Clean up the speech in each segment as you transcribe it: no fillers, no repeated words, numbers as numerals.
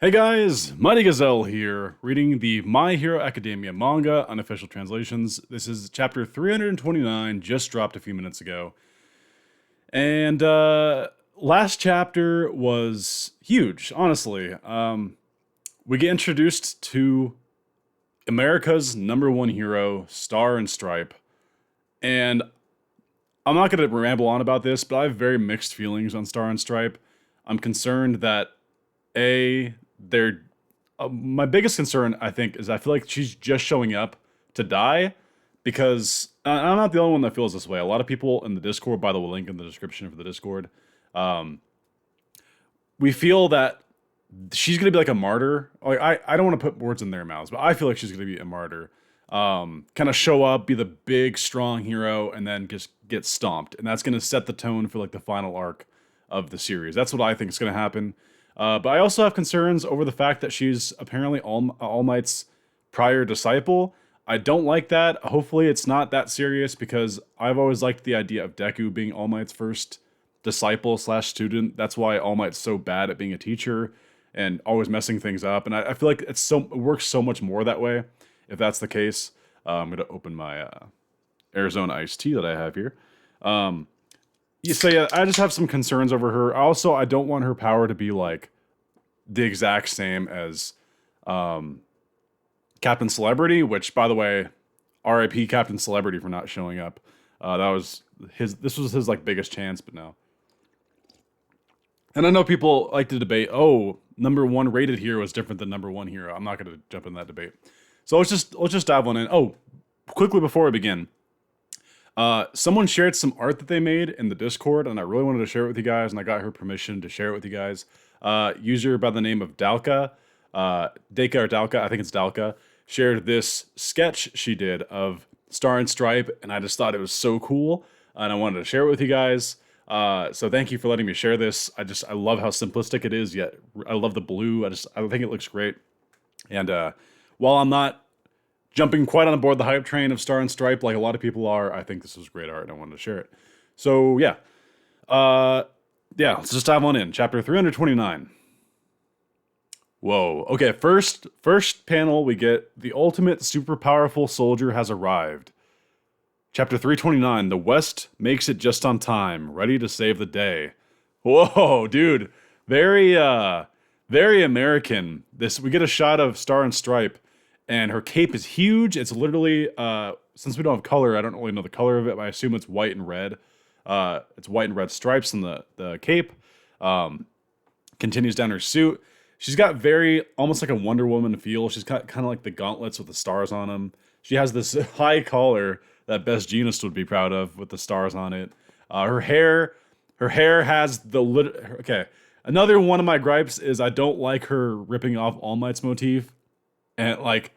Hey guys, Mighty Gazelle here, reading the My Hero Academia manga unofficial translations. This is chapter 329, just dropped a few minutes ago. And last chapter was huge, honestly. We get introduced to America's number one hero, Star and Stripe. And I'm not going to ramble on about this, but I have very mixed feelings on Star and Stripe. I'm concerned that they're my biggest concern, I think, is I feel like she's just showing up to die because I'm not the only one that feels this way. A lot of people in the Discord, by the link in the description for the Discord, um, we feel that she's gonna be like a martyr. Like I don't want to put words in their mouths, but I feel like she's gonna be a martyr. Kind of show up, be the big strong hero, and then just get stomped, and that's gonna set the tone for like the final arc of the series. That's what I think is gonna happen. But I also have concerns over the fact that she's apparently All Might's prior disciple. I don't like that. Hopefully, it's not that serious because I've always liked the idea of Deku being All Might's first disciple slash student. That's why All Might's so bad at being a teacher and always messing things up. And I feel like it works so much more that way. If that's the case, I'm gonna open my Arizona iced tea that I have here. Um, yeah, I just have some concerns over her. Also, I don't want her power to be like the exact same as um, Captain Celebrity, which, by the way, R.I.P. Captain Celebrity for not showing up. That was his. This was his like biggest chance, but no. And I know people like to debate. Oh, number one rated hero is different than number one hero. I'm not going to jump in that debate. So let's just dive on in. Oh, quickly before we begin, someone shared some art that they made in the Discord, and I really wanted to share it with you guys, and I got her permission to share it with you guys. User by the name of Dalka, Deka or Dalka, I think it's Dalka, shared this sketch she did of Star and Stripe, and I just thought it was so cool, and I wanted to share it with you guys. So thank you for letting me share this. I love how simplistic it is, yet I love the blue. I think it looks great. And while I'm not jumping quite on board the hype train of Star and Stripe like a lot of people are, I think this was great art and I wanted to share it. So uh, let's just dive on in. Chapter 329. Whoa. Okay, first panel we get the ultimate super powerful soldier has arrived. Chapter 329, the West makes it just on time, ready to save the day. Whoa, dude. Very American. This we get a shot of Star and Stripe, and her cape is huge. It's literally since we don't have color, I don't really know the color of it, but I assume it's white and red. It's white and red stripes in the cape. Continues down her suit. She's got very almost like a Wonder Woman feel. She's got kind of like the gauntlets with the stars on them. She has this high collar that Best Jeanist would be proud of with the stars on it. Her hair has okay. Another one of my gripes is I don't like her ripping off All Might's motif, and like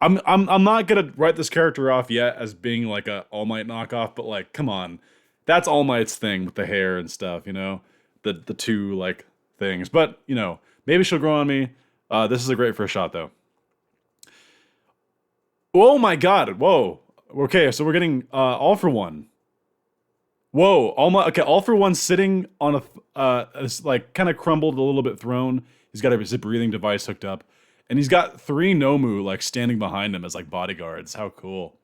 I'm not gonna write this character off yet as being like a All Might knockoff, but like come on, that's All Might's thing with the hair and stuff, the two like things. But maybe she'll grow on me. This is a great first shot though. Oh my god! Whoa. Okay, so we're getting All For One. Whoa! All For One sitting on this, like kind of crumbled a little bit throne. He's got his breathing device hooked up, and he's got three Nomu like standing behind him as like bodyguards. How cool!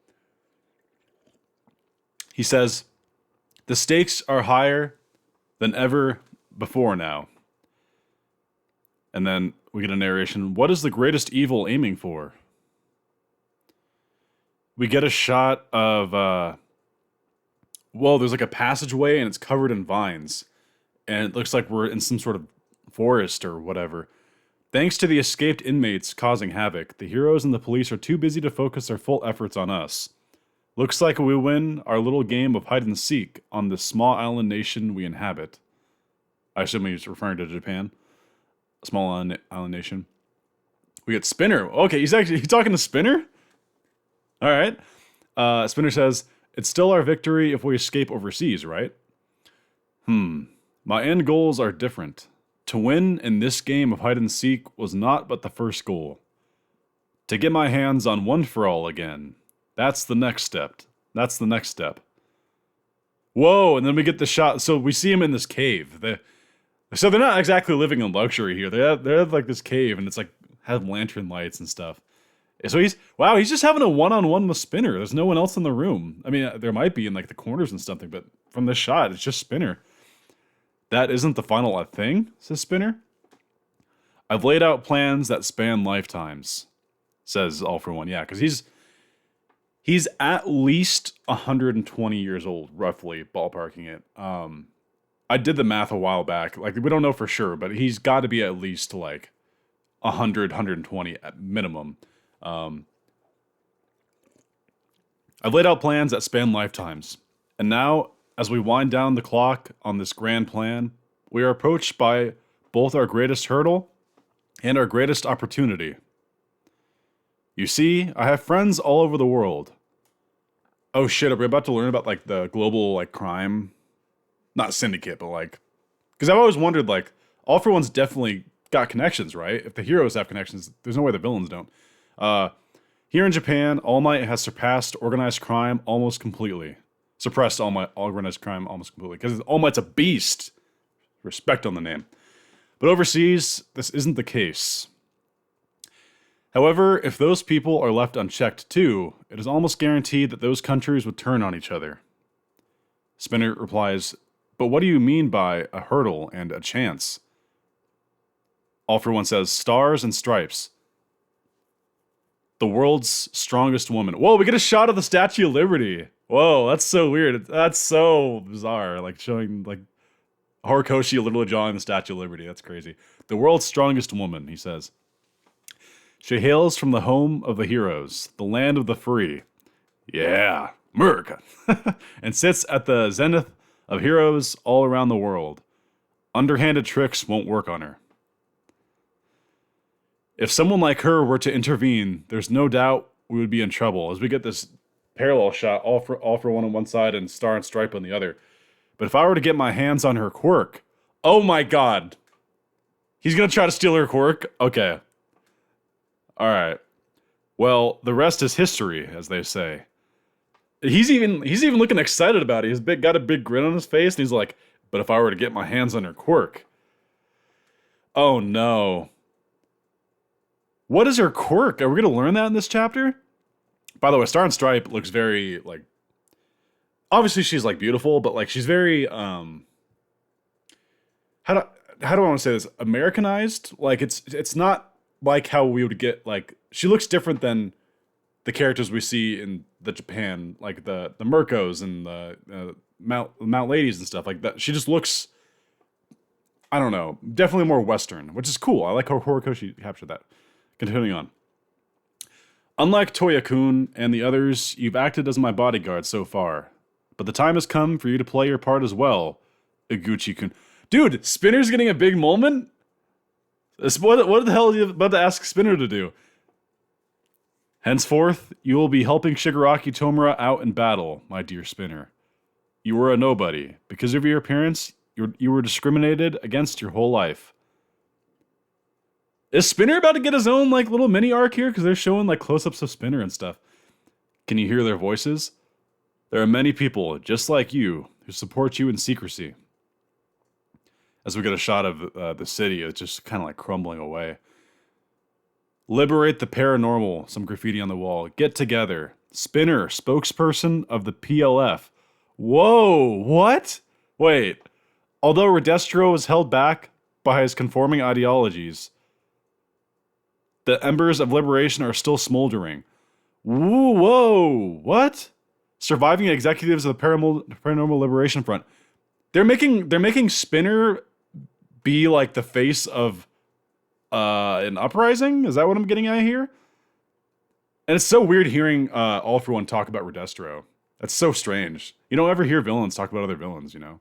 He says, "The stakes are higher than ever before now." And then we get a narration. What is the greatest evil aiming for? We get a shot of there's like a passageway and it's covered in vines. And it looks like we're in some sort of forest or whatever. Thanks to the escaped inmates causing havoc, the heroes and the police are too busy to focus their full efforts on us. Looks like we win our little game of hide and seek on this small island nation we inhabit. I assume he's referring to Japan. A small island nation. We get Spinner. Okay, he's talking to Spinner? All right. Spinner says, it's still our victory if we escape overseas, right? My end goals are different. To win in this game of hide and seek was not but the first goal. To get my hands on One For All again. That's the next step. Whoa, and then we get the shot. So we see him in this cave. So they're not exactly living in luxury here. They're like this cave, and it's like have lantern lights and stuff. So he's just having a one-on-one with Spinner. There's no one else in the room. I mean, there might be in like the corners and something, but from this shot, it's just Spinner. That isn't the final thing, says Spinner. I've laid out plans that span lifetimes, says All For One. Yeah, because he's at least 120 years old, roughly, ballparking it. I did the math a while back. Like, we don't know for sure, but he's got to be at least like 100, 120 at minimum. I've laid out plans that span lifetimes. And now, as we wind down the clock on this grand plan, we are approached by both our greatest hurdle and our greatest opportunity. You see, I have friends all over the world. Oh shit, are we about to learn about like the global like crime? Not syndicate, but like, because I've always wondered like, All For One's definitely got connections, right? If the heroes have connections, there's no way the villains don't. Here in Japan, All Might has surpassed organized crime almost completely. Suppressed all organized crime almost completely. Because All Might's a beast. Respect on the name. But overseas, this isn't the case. However, if those people are left unchecked too, it is almost guaranteed that those countries would turn on each other. Spinner replies, but what do you mean by a hurdle and a chance? All For One says, stars and stripes. The world's strongest woman. Whoa, we get a shot of the Statue of Liberty. Whoa, that's so weird. That's so bizarre. Like showing like Horikoshi literally drawing the Statue of Liberty. That's crazy. The world's strongest woman, he says. She hails from the home of the heroes, the land of the free. Yeah, America. And sits at the zenith of heroes all around the world. Underhanded tricks won't work on her. If someone like her were to intervene, there's no doubt we would be in trouble. As we get this parallel shot, all for one on one side and Star and Stripe on the other. But if I were to get my hands on her quirk, oh my god. He's gonna try to steal her quirk? Okay. Alright. Well, the rest is history, as they say. He's even looking excited about it. He's got a big grin on his face, and he's like, but if I were to get my hands on her quirk. Oh no. What is her quirk? Are we going to learn that in this chapter? By the way, Star and Stripe looks very, like... Obviously, she's, like, beautiful, but, like, she's very, How do I want to say this? Americanized? Like, it's not like how we would get, like... She looks different than the characters we see in the Japan, like the Mirkos and the Mount Ladies and stuff like that. She just looks... I don't know. Definitely more Western, which is cool. I like how Horikoshi captured that. Continuing on. Unlike Toya-kun and the others, you've acted as my bodyguard so far. But the time has come for you to play your part as well, Iguchi-kun. Dude, Spinner's getting a big moment? What the hell are you about to ask Spinner to do? Henceforth, you will be helping Shigaraki Tomura out in battle, my dear Spinner. You were a nobody. Because of your appearance, you were discriminated against your whole life. Is Spinner about to get his own, like, little mini arc here? Because they're showing, like, close-ups of Spinner and stuff. Can you hear their voices? There are many people, just like you, who support you in secrecy. As we get a shot of the city, it's just kind of, like, crumbling away. Liberate the paranormal, some graffiti on the wall. Get together. Spinner, spokesperson of the PLF. Whoa, what? Wait. Although Redestro is held back by his conforming ideologies, the embers of liberation are still smoldering. Whoa, what? Surviving executives of the Paranormal Liberation Front. They're making Spinner be like the face of an uprising? Is that what I'm getting at here? And it's so weird hearing All For One talk about Redestro. That's so strange. You don't ever hear villains talk about other villains, you know?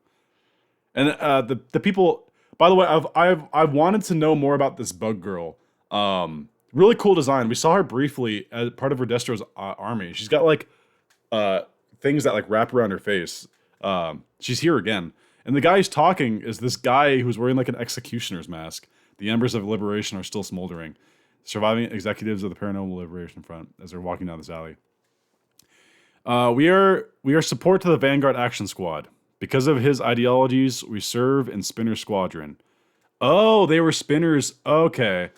And the people... By the way, I've wanted to know more about this Bug Girl. Really cool design. We saw her briefly as part of Redestro's army. She's got like things that like wrap around her face. She's here again. And the guy who's talking is this guy who's wearing like an executioner's mask. The embers of liberation are still smoldering. Surviving executives of the Paranormal Liberation Front as they're walking down this alley. We are support to the Vanguard Action Squad. Because of his ideologies, we serve in Spinner's squadron. Oh, they were spinners. Okay.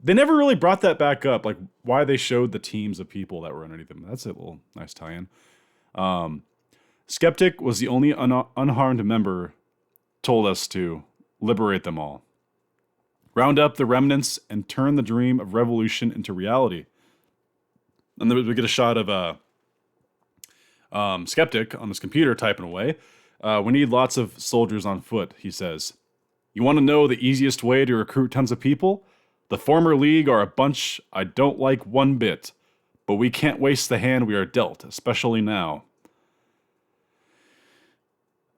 They never really brought that back up, like why they showed the teams of people that were underneath them. That's a little nice tie-in. Um, Skeptic was the only unharmed member, told us to liberate them all. Round up the remnants and turn the dream of revolution into reality. And then we get a shot of Skeptic on his computer typing away. We need lots of soldiers on foot, he says. You want to know the easiest way to recruit tons of people? The former league are a bunch I don't like one bit, but we can't waste the hand we are dealt, especially now.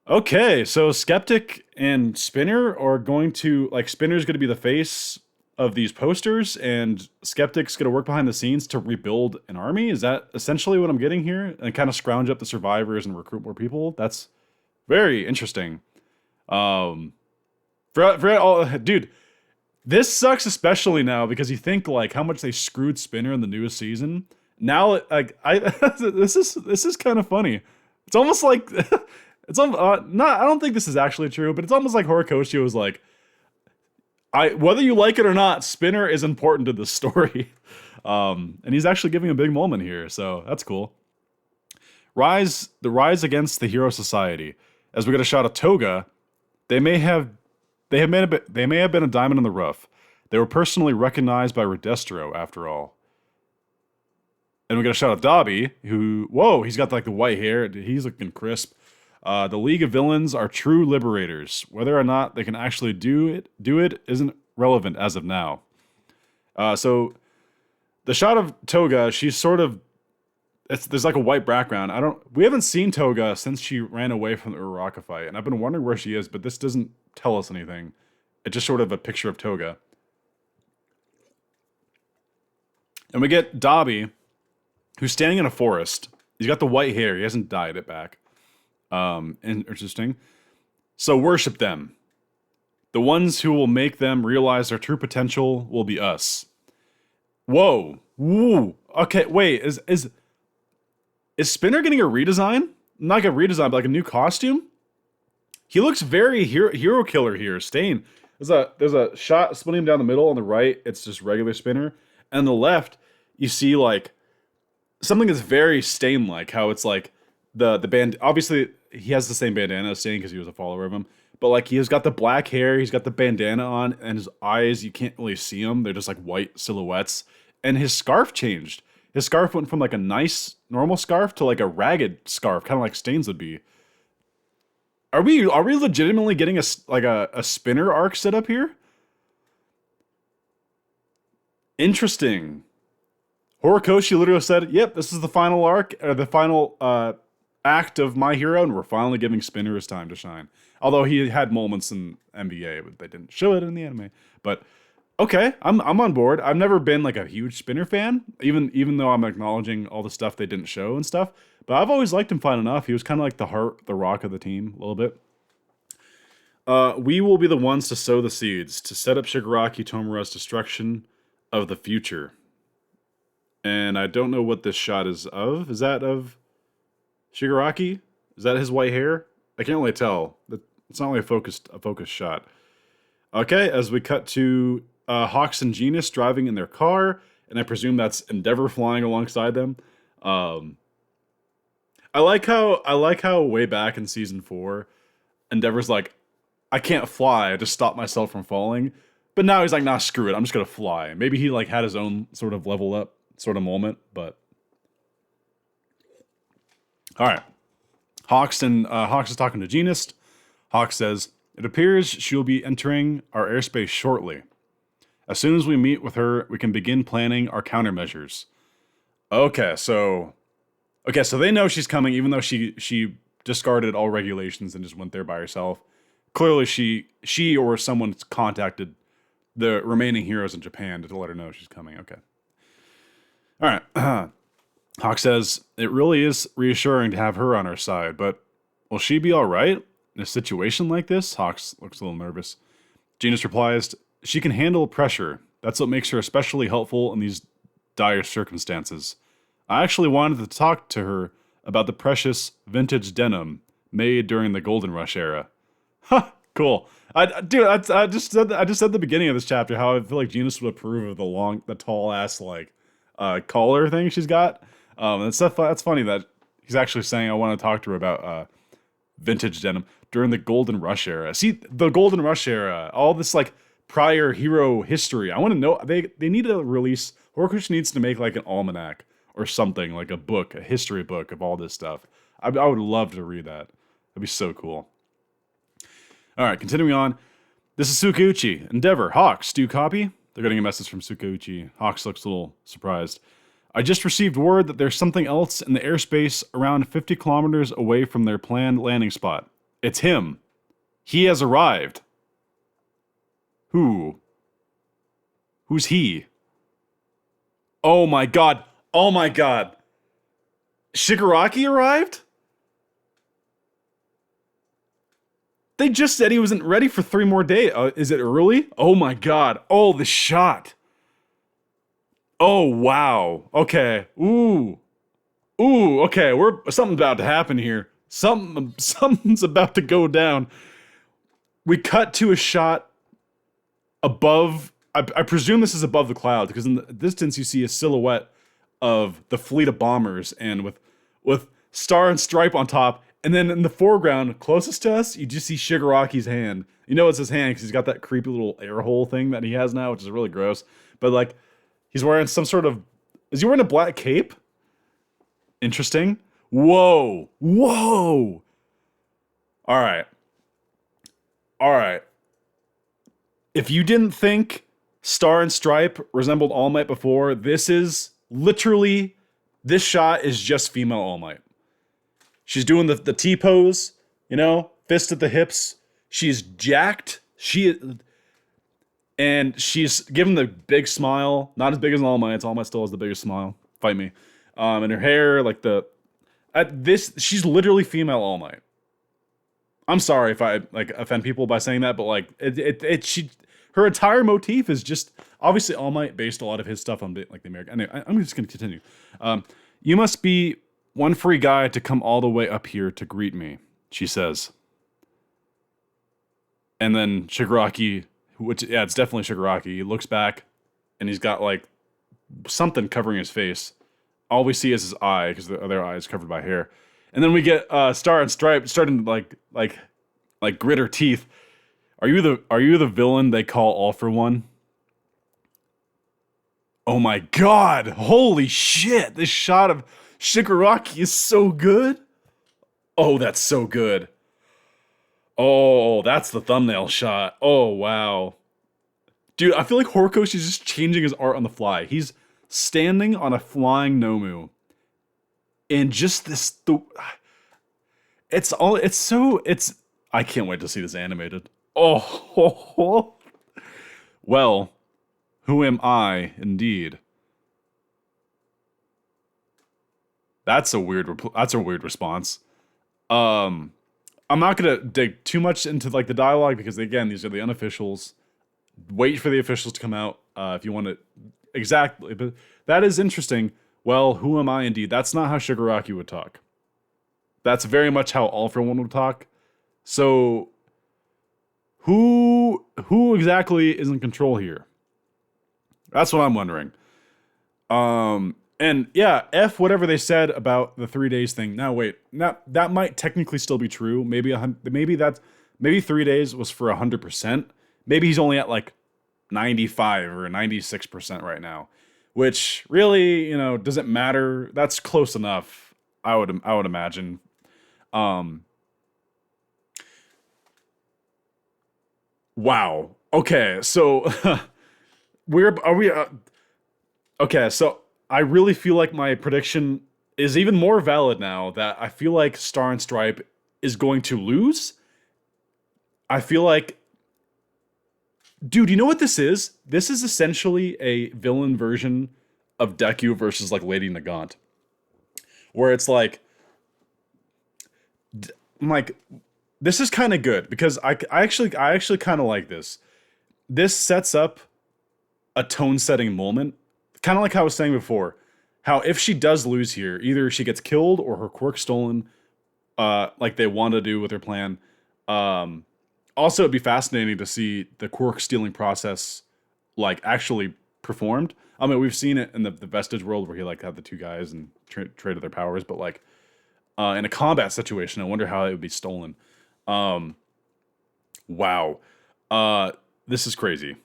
Okay, so Skeptic and Spinner are going to, like, Spinner's going to be the face of these posters, and Skeptic's going to work behind the scenes to rebuild an army? Is that essentially what I'm getting here? And kind of scrounge up the survivors and recruit more people? That's very interesting. Dude, this sucks especially now because you think like how much they screwed Spinner in the newest season. Now, like this is kind of funny. It's almost like it's not. I don't think this is actually true, but it's almost like Horikoshi was like, whether you like it or not, Spinner is important to the story, and he's actually giving a big moment here, so that's cool. The rise against the Hero Society. As we get a shot of Toga, they may have been a diamond in the rough. They were personally recognized by Redestro, after all. And we get a shot of Dabi, he's got like the white hair. He's looking crisp. The League of Villains are true liberators. Whether or not they can actually do it isn't relevant as of now. So the shot of Toga, she's sort of there's like a white background. We haven't seen Toga since she ran away from the Uraraka fight, and I've been wondering where she is, but this doesn't tell us anything. It's just sort of a picture of Toga. And we get Dabi, who's standing in a forest. He's got the white hair. He hasn't dyed it back. Interesting. So worship them. The ones who will make them realize their true potential will be us. Whoa. Woo. Okay, wait. Is Spinner getting a redesign? Not like a redesign, but like a new costume? He looks very hero killer here. Stain. There's a shot splitting him down the middle. On the right, it's just regular Spinner. And on the left, you see like something that's very Stain-like. How it's like the band. Obviously, he has the same bandana as Stain because he was a follower of him. But like he's got the black hair, he's got the bandana on, and his eyes, you can't really see them. They're just like white silhouettes. And his scarf changed. His scarf went from like a nice normal scarf to like a ragged scarf, kind of like Stain's would be. Are we legitimately getting a Spinner arc set up here? Interesting. Horikoshi literally said, "Yep, this is the final arc, or the final act of My Hero, and we're finally giving Spinner his time to shine." Although he had moments in NBA, but they didn't show it in the anime. But okay, I'm on board. I've never been like a huge Spinner fan, even though I'm acknowledging all the stuff they didn't show and stuff. But I've always liked him fine enough. He was kind of like the rock of the team a little bit. We will be the ones to sow the seeds, to set up Shigaraki Tomura's destruction of the future. And I don't know what this shot is of. Is that of Shigaraki? Is that his white hair? I can't really tell. It's not really a focused shot. Okay, as we cut to Hawks and Genis driving in their car, and I presume that's Endeavor flying alongside them. I like how way back in season 4, Endeavor's like, I can't fly, I just stopped myself from falling. But now he's like, nah, screw it, I'm just gonna fly. Maybe he like had his own sort of level up sort of moment, but all right. Hawks is talking to Genis. Hawks says, "It appears she'll be entering our airspace shortly. As soon as we meet with her, we can begin planning our countermeasures." Okay, so they know she's coming, even though she discarded all regulations and just went there by herself. Clearly, she or someone contacted the remaining heroes in Japan to let her know she's coming. Okay. All right. Hawk says, "It really is reassuring to have her on our side, but will she be all right in a situation like this?" Hawks looks a little nervous. Genis replies, "She can handle pressure. That's what makes her especially helpful in these dire circumstances. I actually wanted to talk to her about the precious vintage denim made during the Golden Rush era." Ha! Cool. Dude, I just said at the beginning of this chapter how I feel like Genus would approve of the tall ass like collar thing she's got. That's funny that he's actually saying I want to talk to her about vintage denim during the Golden Rush era. See, the Golden Rush era, all this like prior hero history. I want to know. They need to release. Horikoshi needs to make like an almanac or something, like a book, a history book of all this stuff. I would love to read that. That'd be so cool. All right, continuing on. This is Tsukauchi. Endeavor. Hawks, do you copy? They're getting a message from Tsukauchi. Hawks looks a little surprised. I just received word that there's something else in the airspace around 50 kilometers away from their planned landing spot. It's him. He has arrived. Who? Who's he? Oh my god. Oh my god. Shigaraki arrived? They just said he wasn't ready for 3 more days. Is it early? Oh my god. Oh, the shot. Oh, wow. Okay. Ooh. Ooh, okay. Something's about to happen here. Something's about to go down. We cut to a shot above. I presume this is above the clouds, because in the distance you see a silhouette of the fleet of bombers, and with Star and Stripe on top. And then in the foreground, closest to us, you just see Shigaraki's hand. You know it's his hand because he's got that creepy little air hole thing that he has now, which is really gross. But like, he's wearing some sort of. Is he wearing a black cape? Interesting. Whoa. Whoa. All right. All right. If you didn't think Star and Stripe resembled All Might before, this is literally. This shot is just female All Might. She's doing the T pose, you know, fist at the hips. She's jacked. And she's giving the big smile. Not as big as All Might. All Might still has the biggest smile. Fight me. And her hair, like she's literally female All Might. I'm sorry if I like offend people by saying that, but like her entire motif is just obviously All Might based a lot of his stuff on like the American. Anyway, I'm just gonna continue. You must be one free guy to come all the way up here to greet me, she says. And then Shigaraki, it's definitely Shigaraki, he looks back and he's got like something covering his face. All we see is his eye, because the other eye is covered by hair. And then we get Star and Stripe starting to like grit her teeth. Are you the villain they call All for One? Oh my god! Holy shit! This shot of Shigaraki is so good. Oh, that's so good. Oh, that's the thumbnail shot. Oh, wow. Dude, I feel like Horikoshi's just changing his art on the fly. He's standing on a flying Nomu. And just this... I can't wait to see this animated. Oh. Well, who am I, indeed? That's a weird response. I'm not gonna dig too much into like the dialogue, because again, these are the unofficials. Wait for the officials to come out if you want to exactly. But that is interesting. Well, who am I indeed? That's not how Shigaraki would talk. That's very much how All for One would talk. So who exactly is in control here? That's what I'm wondering. And yeah, F whatever they said about the 3 days thing. Now wait, that might technically still be true. Maybe 3 days was for 100%. Maybe he's only at like 95 or 96% right now, which really, doesn't matter. That's close enough. I would imagine. Wow. Okay, so okay, so I really feel like my prediction is even more valid now, that I feel like Star and Stripe is going to lose. I feel like, dude, you know what this is? This is essentially a villain version of Deku versus like Lady Nagant, where it's like, I'm like, this is kind of good, because I actually kind of like this. This sets up a tone-setting moment, kind of like how I was saying before. How if she does lose here, either she gets killed or her quirk stolen, like they want to do with her plan, Also, it'd be fascinating to see the quirk stealing process like actually performed. I mean, we've seen it in the Vestige world where he like had the two guys and traded their powers, but like in a combat situation, I wonder how it would be stolen. Um, wow, uh, this is crazy.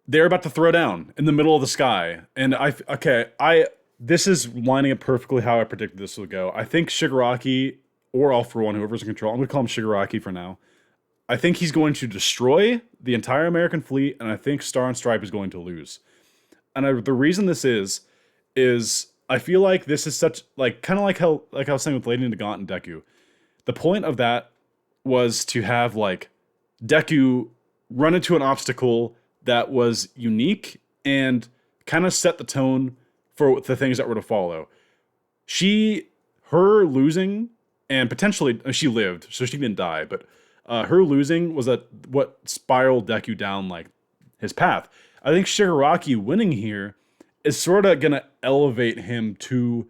They're about to throw down in the middle of the sky, and I this is lining up perfectly how I predicted this would go. I think Shigaraki or All For One, whoever's in control, I'm gonna call him Shigaraki for now. I think he's going to destroy the entire American fleet, and I think Star and Stripe is going to lose. And the reason this is I feel like this is such like kind of like I was saying with Lady Nagant and Deku. The point of that was to have like Deku run into an obstacle that was unique and kind of set the tone for the things that were to follow. Her losing, and potentially she lived, so she didn't die, but her losing was what spiraled Deku down like his path. I think Shigaraki winning here is sort of gonna elevate him to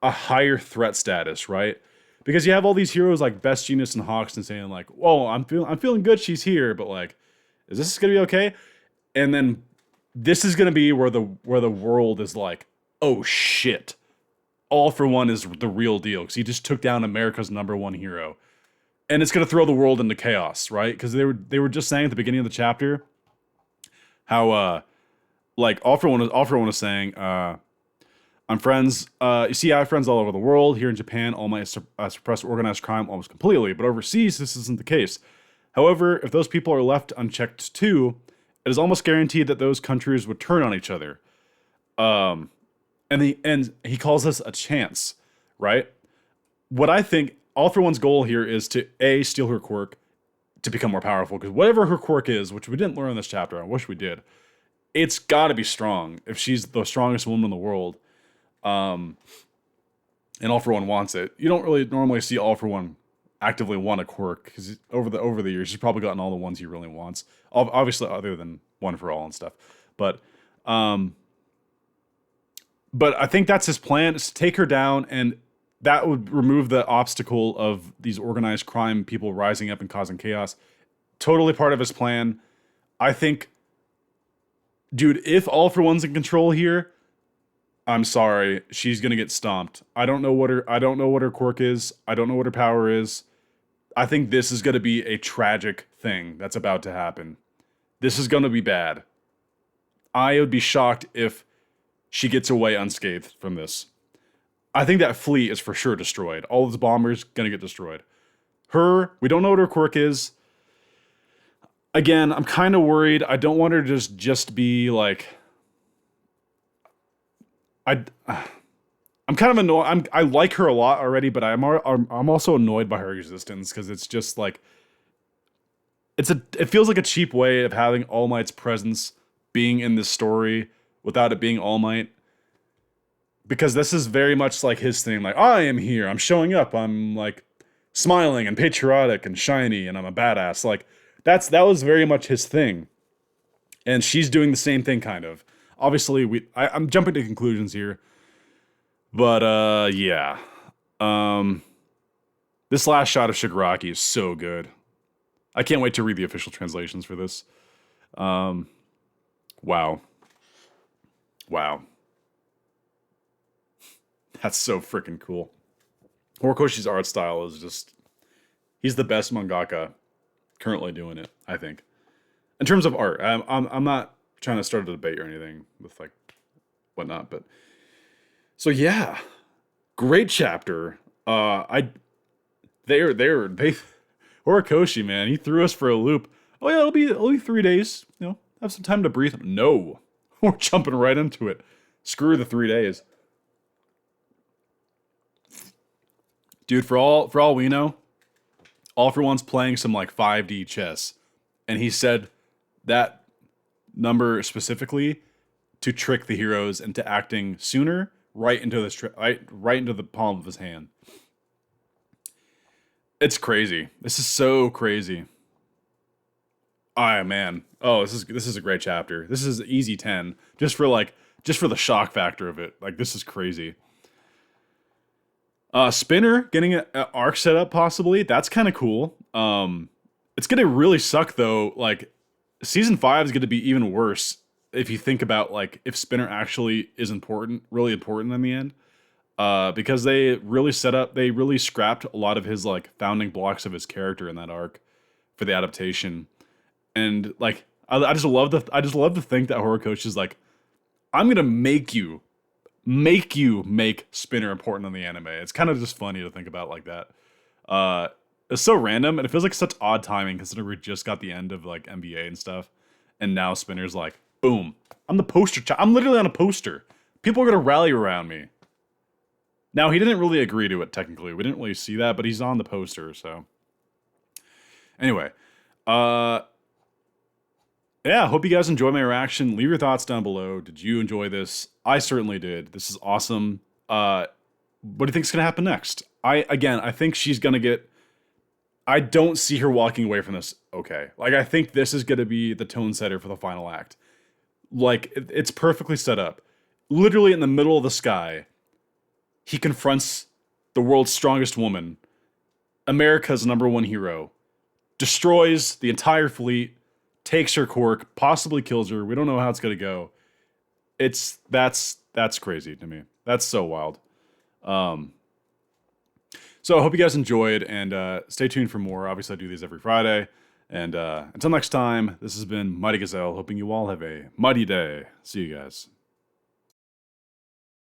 a higher threat status, right? Because you have all these heroes like Best Genius and Hawks and saying like, "Whoa, I'm feeling good. She's here," but like, is this gonna be okay? And then this is gonna be where the world is like, "Oh shit." All For One is the real deal because he just took down America's #1 hero, and it's gonna throw the world into chaos, right? Because they were just saying at the beginning of the chapter how like All For One was saying I'm friends. You see, I have friends all over the world. Here in Japan, All Might suppress organized crime almost completely, but overseas, this isn't the case. However, if those people are left unchecked too, it is almost guaranteed that those countries would turn on each other. Um, and he calls this a chance, right? What I think All For One's goal here is to steal her quirk to become more powerful, because whatever her quirk is, which we didn't learn in this chapter, I wish we did, it's got to be strong if she's the strongest woman in the world. Um, and All For One wants it. You don't really normally see All For One actively want a quirk because over the years he's probably gotten all the ones he really wants. Obviously, other than One For All and stuff. But I think that's his plan, is to take her down, and that would remove the obstacle of these organized crime people rising up and causing chaos. Totally part of his plan. I think, dude, if All For One's in control here, I'm sorry, she's gonna get stomped. I don't know what her quirk is. I don't know what her power is. I think this is gonna be a tragic thing that's about to happen. This is gonna be bad. I would be shocked if she gets away unscathed from this. I think that fleet is for sure destroyed. All those bombers gonna get destroyed. We don't know what her quirk is. Again, I'm kind of worried. I don't want her to just be like. I'm kind of annoyed. I like her a lot already, but I'm also annoyed by her existence because it's just like it feels like a cheap way of having All Might's presence being in this story without it being All Might. Because this is very much like his thing, like, I am here, I'm showing up, I'm like smiling and patriotic and shiny, and I'm a badass. Like that was very much his thing. And she's doing the same thing, kind of. Obviously, I'm jumping to conclusions here, but yeah. This last shot of Shigaraki is so good. I can't wait to read the official translations for this. Wow. That's so freaking cool. Horikoshi's art style is he's the best mangaka currently doing it, I think. In terms of art, I'm not trying to start a debate or anything with like whatnot, but so yeah, great chapter. They Horikoshi, man, he threw us for a loop. Oh yeah, it'll be 3 days. Have some time to breathe. No, we're jumping right into it. Screw the 3 days, dude. For all we know, All For One's playing some like 5D chess, and he said that number specifically to trick the heroes into acting sooner, right into right into the palm of his hand. It's crazy. This is so crazy. Oh man. Oh, this is a great chapter. This is easy 10 just for the shock factor of it. Like this is crazy. Spinner getting an arc set up possibly. That's kind of cool. It's gonna really suck though. Like season 5 is gonna be even worse if you think about like if Spinner actually is important, really important in the end. Because they really scrapped a lot of his like founding blocks of his character in that arc for the adaptation. And like I just love to think that Horikoshi is like, I'm gonna make you make Spinner important in the anime. It's kind of just funny to think about like that. Uh, it's so random, and it feels like such odd timing considering we just got the end of like NBA and stuff, and now Spinner's like, boom, I'm the poster child. I'm literally on a poster. People are gonna rally around me. Now he didn't really agree to it technically. We didn't really see that, but he's on the poster. So anyway, yeah, hope you guys enjoyed my reaction. Leave your thoughts down below. Did you enjoy this? I certainly did. This is awesome. What do you think's gonna happen next? I think she's gonna get. I don't see her walking away from this. Okay, like I think this is gonna be the tone setter for the final act. Like it's perfectly set up. Literally in the middle of the sky, he confronts the world's strongest woman, America's #1 hero, destroys the entire fleet, takes her quirk, possibly kills her. We don't know how it's gonna go. That's crazy to me. That's so wild. So I hope you guys enjoyed, and stay tuned for more. Obviously, I do these every Friday. And until next time, this has been Mighty Gazelle, hoping you all have a mighty day. See you guys.